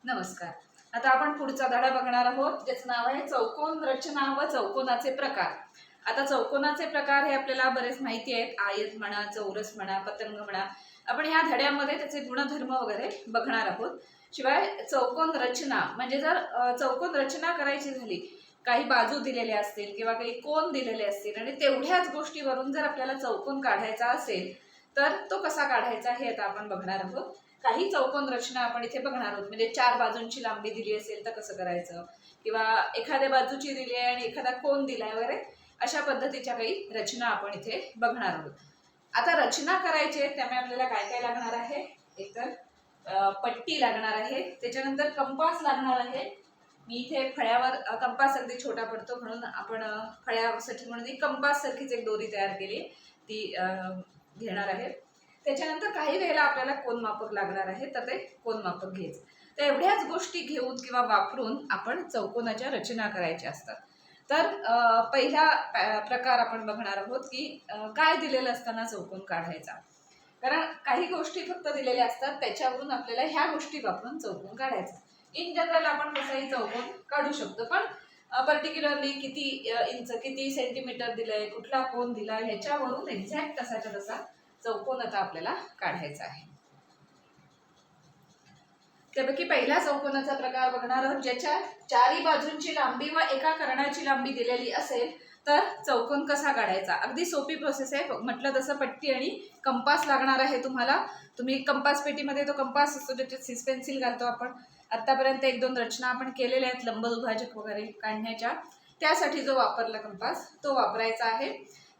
नमस्कार. आता आपण पुढचा धडा बघणार आहोत, ज्याचं नाव आहे चौकोन रचना व चौकोनाचे प्रकार. आता चौकोनाचे प्रकार हे आपल्याला बरेच माहिती आहेत. आयत म्हणा, चौरस म्हणा, पतंग म्हणा. आपण ह्या धड्यामध्ये त्याचे गुणधर्म वगैरे बघणार आहोत. शिवाय चौकोन रचना म्हणजे जर चौकोन रचना करायची झाली, काही बाजू दिलेल्या असतील किंवा काही कोन दिलेले असतील आणि तेवढ्याच गोष्टीवरून जर आपल्याला चौकोन काढायचा असेल तर तो कसा काढायचा हे आता आपण बघणार आहोत. काही चौकोन रचना आपण इथे बघणार आहोत. म्हणजे 4 बाजूंची लांबी दिली असेल तर कसं करायचं, किंवा एखाद्या बाजूची दिली आहे आणि एखादा कोन दिलाय वगैरे, अशा पद्धतीच्या काही रचना आपण इथे बघणार आहोत. आता रचना करायची आहे त्यामुळे आपल्याला काय काय लागणार आहे. एकतर पट्टी लागणार आहे, त्याच्यानंतर कंपास लागणार आहे. मी इथे फळ्यावर कंपास अगदी छोटा पडतो म्हणून आपण फळ्यासाठी म्हणून कंपास सारखीच एक दोरी तयार केली, ती घेणार आहे. त्याच्यानंतर काही वेळेला आपल्याला कोनमापक लागणार आहे, तर ते कोनमापक घ्यायचं. तर एवढ्याच गोष्टी घेऊन किंवा वापरून आपण चौकोनाच्या रचना करायच्या असतात. तर पहिला प्रकार आपण बघणार आहोत की काय दिलेलं असताना चौकोन काढायचा. कारण काही गोष्टी फक्त दिलेल्या असतात, त्याच्यावरून आपल्याला ह्या गोष्टी वापरून चौकोन काढायचा. इन जनरल आपण कसाही चौकोन काढू शकतो, पण पर्टिक्युलरली किती इंच, किती सेंटीमीटर दिलंय, कुठला कोन दिला, ह्याच्यावरून एक्झॅक्ट तसाच्या तसा चौकोन आता आपल्याला काढायचा आहे. त्यापैकी पहिला चौकोनाचा प्रकार बघणार आहोत, ज्याच्या चारी बाजूंची लांबी व एका कर्णाची लांबी दिलेली असेल तर चौकोन कसा काढायचा. अगदी सोपी प्रोसेस आहे. म्हटलं तसं पट्टी आणि कंपास लागणार आहे तुम्हाला. तुम्ही कंपास पेटीमध्ये तो कंपास असतो, ज्याच्यात सिस पेन्सिल घालतो आपण. आतापर्यंत 1-2 रचना आपण केलेल्या आहेत लंबदुभाजक वगैरे काढण्याच्या, त्यासाठी जो वापरला कंपास तो वापरायचा आहे.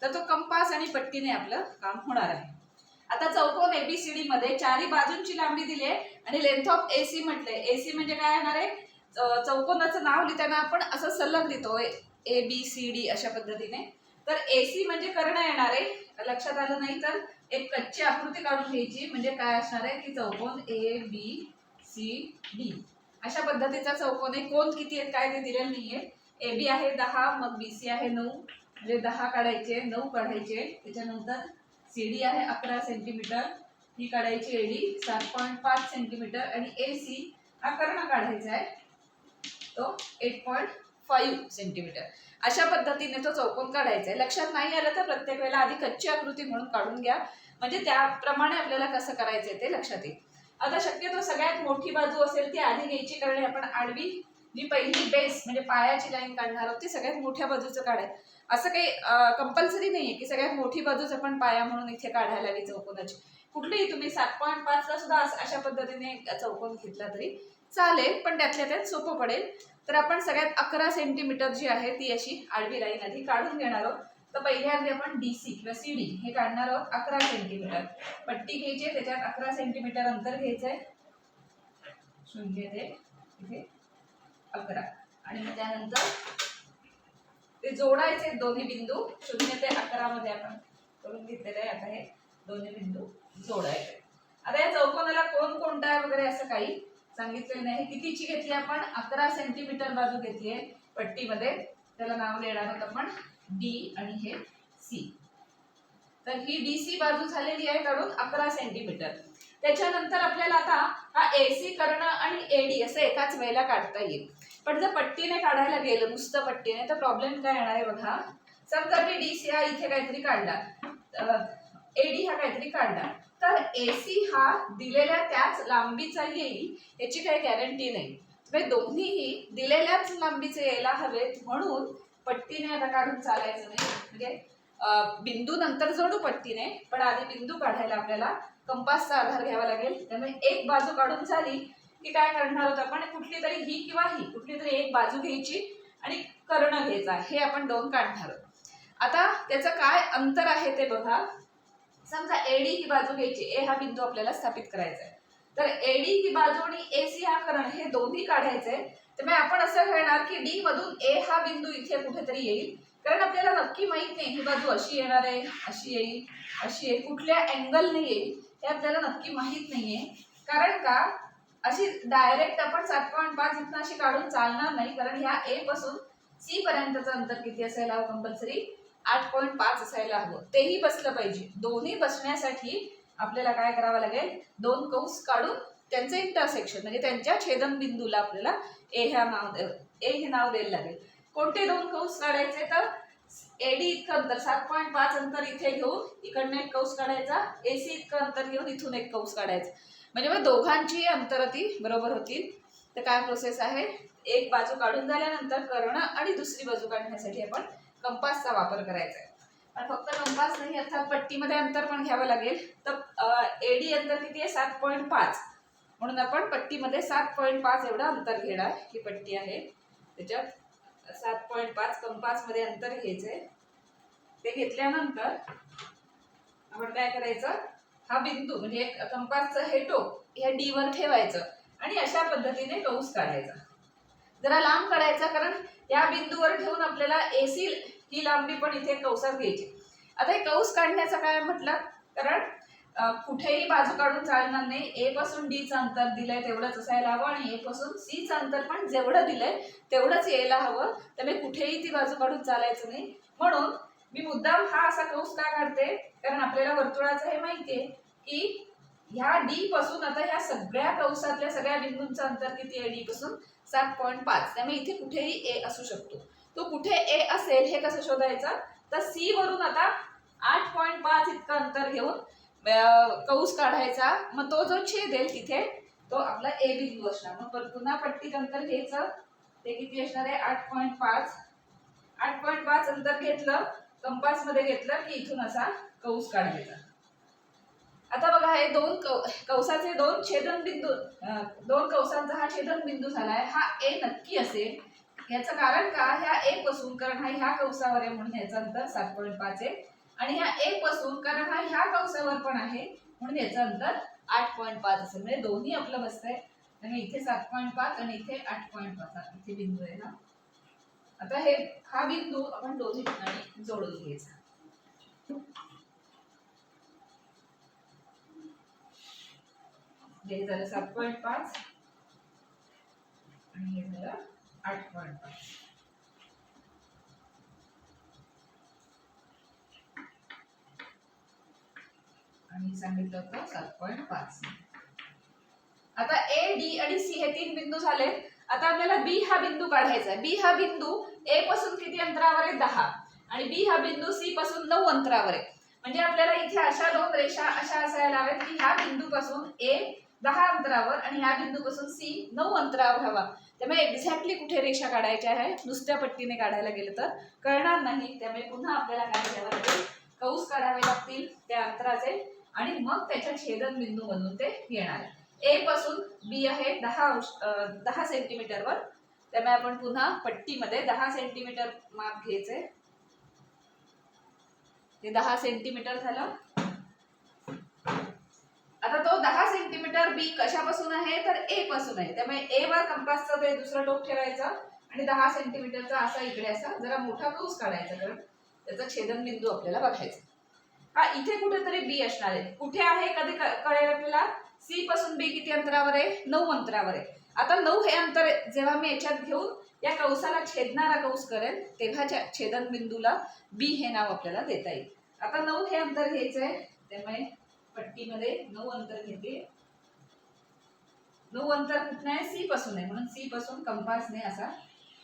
तर तो कंपास आणि पट्टीने आपलं काम होणार आहे. आता चौकोन ABCD मध्ये चारी बाजूंची लांबी दिली आहे आणि लेंथ ऑफ AC म्हटलंय. AC म्हणजे काय येणार आहे, चौकोनाचं नाव लिहिताना आपण असं सलग लिहितोय ABCD अशा पद्धतीने. तर AC म्हणजे कर्ण येणार आहे. लक्षात आलं नाही तर एक कच्ची आकृती काढून घ्यायची. म्हणजे काय असणार आहे की चौकोन ABCD अशा पद्धतीचा चौकोन आहे. कोन किती आहेत काय ते दिलेलं नाहीये. AB आहे 10, मग BC आहे 9, म्हणजे 10 काढायचे, 9 काढायचे. त्याच्यानंतर CD आहे 11 सेंटीमीटर, ही काढायची. AD 7.5 सेंटीमीटर आणि AC हा कर्ण काढायचा आहे, तो 8.5 सेंटीमीटर. अशा पद्धतीने तो चौकोन काढायचा आहे. लक्षात नाही आलं तर प्रत्येक वेळेला आधी कच्ची आकृती म्हणून काढून घ्या, म्हणजे त्याप्रमाणे आपल्याला कसं करायचंय ते लक्षात येईल. आता शक्यतो सगळ्यात मोठी बाजू असेल ती आधी घ्यायची, कारण आपण आडवी जी पहिली बेस म्हणजे पायाची लाईन काढणार आहोत ती सगळ्यात मोठ्या बाजूचं काढायचं. असं काही कंपल्सरी नाहीये की सगळ्यात मोठी बाजूच आपण पाया म्हणून इथे काढायला हवी चौकोनाची. कुठलीही तुम्ही 7.5 ला सुद्धा अशा पद्धतीने चौकोन घेतला तरी चालेल, पण त्यातल्या त्यात सोपं पडेल. तर आपण सगळ्यात 11 सेंटीमीटर जी आहे ती अशी आडवी लाईन आधी काढून घेणार आहोत. तर पहिल्यांदा आपण DC किंवा CD हे काढणार आहोत 11 सेंटीमीटर. पट्टी घ्यायची, त्याच्यात 11 सेंटीमीटर अंतर घ्यायचंय. 0 ते इथे 11 आणि मग त्यानंतर ते जोडायचे दोन्ही बिंदू. 0 ते 11 मध्ये आपण करून घेतलेले आहे. आता हे दोन्ही बिंदू जोडायचे. आता या चौकोनाला कोण कोणता आहे वगैरे असं काही सांगितलेलं नाही. कितीची घेतली आपण, 11 सेंटीमीटर बाजू घेतली आहे पट्टीमध्ये. त्याला नाव देणार आहोत आपण D आणि हे C. तर ही DC बाजू झालेली आहे काढून 11 सेंटीमीटर. त्याच्यानंतर आपल्याला आता हा AC कर्ण आणि AD असं एकाच वेळेला काढता येईल. पण जर पट्टीने काढायला गेलं नुसतं पट्टीने तर प्रॉब्लेम काय येणार आहे बघा. समजा मी DC हा इथे काहीतरी काढला, AD हा काहीतरी काढला, तर AC हा दिलेल्या त्याच लांबीचा येईल याची काही गॅरंटी नाही. म्हणजे दोन्हीही दिलेल्याच लांबीचे यायला हवेत, म्हणून पट्टीने आता काढून चालायचं नाही. म्हणजे बिंदू नंतर जोडू पट्टीने, पण आधी बिंदू काढायला आपल्याला कंपासचा आधार घ्यावा लागेल. त्यामुळे एक बाजू काढून झाली की काय करणार आहोत आपण, कुठली तरी ही किंवा ही कुठली तरी एक बाजू घ्यायची आणि कर्ण घ्यायचा. हे आपण 2 काढणार आहोत. आता त्याचं काय अंतर आहे ते बघा. समजा AD ही बाजू घ्यायची, A हा बिंदू आपल्याला स्थापित करायचा आहे. तर AD ही बाजू आणि AC हा कर्ण हे दोन्ही काढायचे. त्यामुळे आपण असं घेणार की D मधून A हा बिंदू इथे कुठेतरी येईल, कारण आपल्याला नक्की माहित नाही ही बाजू अशी येणार आहे, अशी येईल, अशी येईल, कुठल्या अँगलने येईल हे आपल्याला नक्की माहित नाहीये. कारण का, अशी डायरेक्ट आपण 7.5 इथनं अशी काढून चालणार नाही, कारण ह्या A पासून C पर्यंतचं अंतर किती असायला हवं, कंपल्सरी 8.5 असायला हवं. तेही बसलं पाहिजे. दोन्ही बसण्यासाठी आपल्याला काय करावं लागेल, 2 कंस काढून त्यांचं इंटरसेक्शन म्हणजे त्यांच्या छेदनबिंदूला आपल्याला ए हे नाव द्यायला लागेल. कोणते दोन कंस काढायचे तर एडी इतकं अंतर 7.5 अंतर इथे घेऊन इकडनं एक कंस काढायचा, एसी इतकं अंतर घेऊन इथून एक कंस काढायचा. म्हणजे मग दोघांची अंतर ती बरोबर होतील. तर काय प्रोसेस आहे, एक बाजू काढून झाल्यानंतर कर्ण आणि दुसरी बाजू काढण्यासाठी आपण कंपासचा वापर करायचा आहे. पण फक्त कंपास नाही, अर्थात पट्टीमध्ये अंतर पण घ्यावं लागेल. तर एडी अंतर किती आहे 7.5, म्हणून आपण पट्टीमध्ये 7.5 एवढं अंतर घेणार. ही पट्टी आहे त्याच्यात 7.5 कंपास मध्ये अंतर घ्यायचंय. ते घेतल्यानंतर आपण काय करायचं, हा बिंदू म्हणजे कंपासचं हे टोक ह्या डी वर ठेवायचं आणि अशा पद्धतीने कंस काढायचा. जरा लांब काढायचा, कारण या बिंदूवर ठेवून आपल्याला एसी ही लांबी पण इथे कंसात घ्यायची. आता हे कंस काढण्याचं काय म्हटलं, कारण कुठेही बाजू काढून चालणार नाही. ए पासून डी चं अंतर दिलंय तेवढंच असायला हवं आणि ए पासून सी चं अंतर पण जेवढं दिलंय तेवढंच यायला हवं. त्यामुळे कुठेही ती बाजू काढून चालायचं नाही. म्हणून मी मुद्दाम हा असा कंस का काढते, कारण आपल्याला वर्तुळाचं हे माहितीये की ह्या डी पासून आता ह्या सगळ्या कंसातल्या सगळ्या बिंदूंचं अंतर किती आहे, डी पासून 7.5. त्यामुळे इथे कुठेही ए असू शकतो. तो कुठे ए असेल हे कसं शोधायचं, तर सी वरून आता 8.5 इतकं अंतर घेऊन कंस काढायचा. मग तो जो छेदेल तिथे तो आपला ए बिंदू असणार. मग पुन्हा पट्टीत अंतर घ्यायचं, ते किती असणार आहे 8.5. 8.5 अंतर घेतलं, कंपास मध्ये घेतलं की इथून असा कंस काढायचा. आता बघा हे दोन कंसाचे दोन छेदनबिंदू, दोन कंसांचा हा छेदनबिंदू झालाय. हा ए नक्की असेल. याचं कारण का, ह्या ए पासून, कारण हा ह्या कंसावर आहे म्हणून याचं अंतर 7.5 आहे, आणि ह्या ए पासून कारण हा ह्या कंसावर पण आहे म्हणून याचं अंतर 8.5 असेल. म्हणजे दोन्ही आपलं बसतंय. आणि इथे 7.5 आणि इथे 8.5 इथे बिंदू आहे ना. आता हा बिंदू आपण दोन्ही ठिकाणी जोडून घ्यायचा. हे झालं 7.5 आणि हे झालं 8.5. आणि सांगितलं होतं 7.5. आता ए, डी आणि सी हे तीन बिंदू झाले. आता आपल्याला बी हा बिंदू काढायचा आहे. बी हा बिंदू ए पासून किती अंतरावर आहे 10 आणि बी हा बिंदू सी पासून 9 अंतरावर आहे. म्हणजे आपल्याला इथे अशा दोन रेषा अशा असायला हव्यात की ह्या बिंदूपासून ए 10 अंतरावर आणि ह्या बिंदूपासून सी 9 अंतरावर हवा. त्यामुळे एक्झॅक्टली कुठे रेषा काढायच्या आहे, नुसत्या पट्टीने काढायला गेलं तर कळणार नाही. त्यामुळे पुन्हा आपल्याला काय करावं लागेल, कंस काढावे लागतील त्या अंतराचे आणि मग त्याच्या छेदनबिंदू म्हणून ते येणार. ए पासून बी आहे 10 सेंटीमीटरवर. त्यामुळे आपण पुन्हा पट्टीमध्ये 10 सेंटीमीटर माप घ्यायचे. ते 10 सेंटीमीटर झालं. आता तो 10 सेंटीमीटर बी कशापासून आहे तर ए पासून आहे. त्यामुळे ए वर कंपासचं ते दुसरं टोक ठेवायचं आणि 10 सेंटीमीटरचा असा इकडे असा जरा मोठा कंस काढायचा, कारण त्याचा छेदनबिंदू आपल्याला बघायचा. हा इथे कुठेतरी बी असणार आहे. कुठे आहे कधी कळेल आपल्याला, सी पासून बी किती अंतरावर आहे 9 अंतरावर आहे. आता 9 हे अंतर जेव्हा मी याच्यात घेऊन या कंसाला छेदणारा कंस करेल तेव्हा छेदनबिंदूला बी हे नाव आपल्याला देता येईल. आता 9 हे अंतर घ्यायचंय. त्यामुळे पट्टीमध्ये 9 अंतर घेते. 9 अंतर कुठे आहे, सी पासून आहे, म्हणून सी पासून कंपासने असा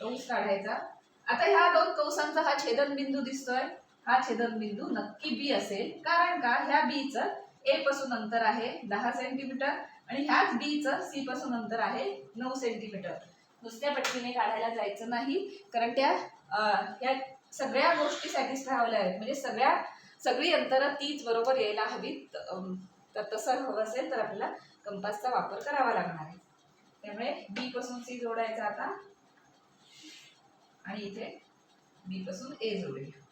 कंस काढायचा. आता ह्या दोन कंसांचा हा छेदनबिंदू दिसतोय. हा छेदनबिंदू नक्की बी असेल, कारण का ह्या बी चं ए पासून अंतर आहे 10 सेंटीमीटर आणि ह्याच बी चं सी पासून अंतर आहे 9 सेंटीमीटर. नुसत्या पट्टीने काढायला जायचं नाही, कारण ह्या सगळ्या गोष्टी सॅटिस्फाय व्हायला आहेत. म्हणजे सगळी अंतरं तीच बरोबर यायला हवीत. तर तसं हवं असेल तर आपल्याला कंपासचा वापर करावा लागणार आहे. त्यामुळे बी पासून सी जोडायचा आता आणि इथे बी पासून ए जोडूया.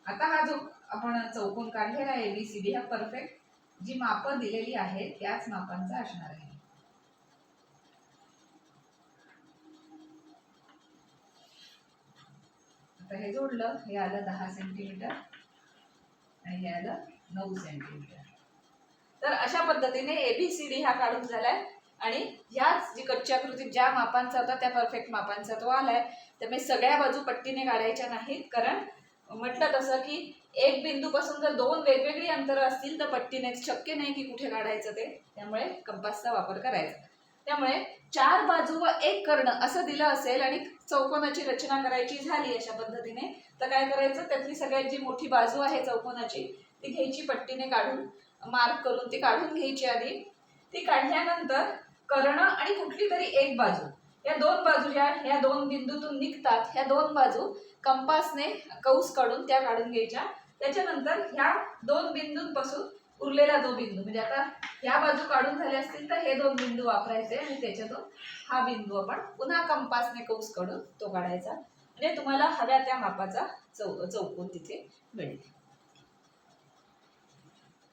आता हा जो आपण चौकोन काढलेला आहे एबीसीडी हा परफेक्ट जी मापं दिलेली आहेत त्याच मापांचा असणार आहे. आता हे जोडलं, हे आलं 10 सेंटीमीटर आणि हे आलं 9 सेंटीमीटर. तर अशा पद्धतीने एबीसीडी हा काढून झालाय आणि ह्याच जी कच्च्या कृतीत ज्या मापांचा होता त्या परफेक्ट मापांचा तो आलाय. त्यामुळे सगळ्या बाजू पट्टीने काढायच्या नाहीत, कारण म्हटलं तसं की एक बिंदू पासून जर दोन वेगवेगळी अंतर असतील तर पट्टीने शक्य नाही की कुठे काढायचं ते, त्यामुळे कंपासचा वापर करायचा. त्यामुळे 4 बाजू व 1 कर्ण असं दिलं असेल आणि चौकोनाची रचना करायची झाली अशा पद्धतीने, तर काय करायचं, त्यातली सगळ्यात जी मोठी बाजू आहे चौकोनाची ती घ्यायची, पट्टीने काढून मार्क करून ती काढून घ्यायची आधी. ती काढल्यानंतर कर्ण आणि कुठली तरी एक बाजू, या दोन बाजू ज्या ह्या दोन बिंदूतून निघतात, ह्या दोन बाजू कंपासने कौस काढून त्या काढून घ्यायच्या. त्याच्यानंतर ह्या दोन बिंदूंपासून उरलेला जो बिंदू, म्हणजे आता ह्या बाजू काढून झाले असतील तर हे दोन बिंदू वापरायचे आणि त्याच्यातून हा बिंदू आपण पुन्हा कंपासने कौस काढून तो काढायचा. म्हणजे तुम्हाला हव्या त्या मापाचा चौकोन तिथे मिळेल.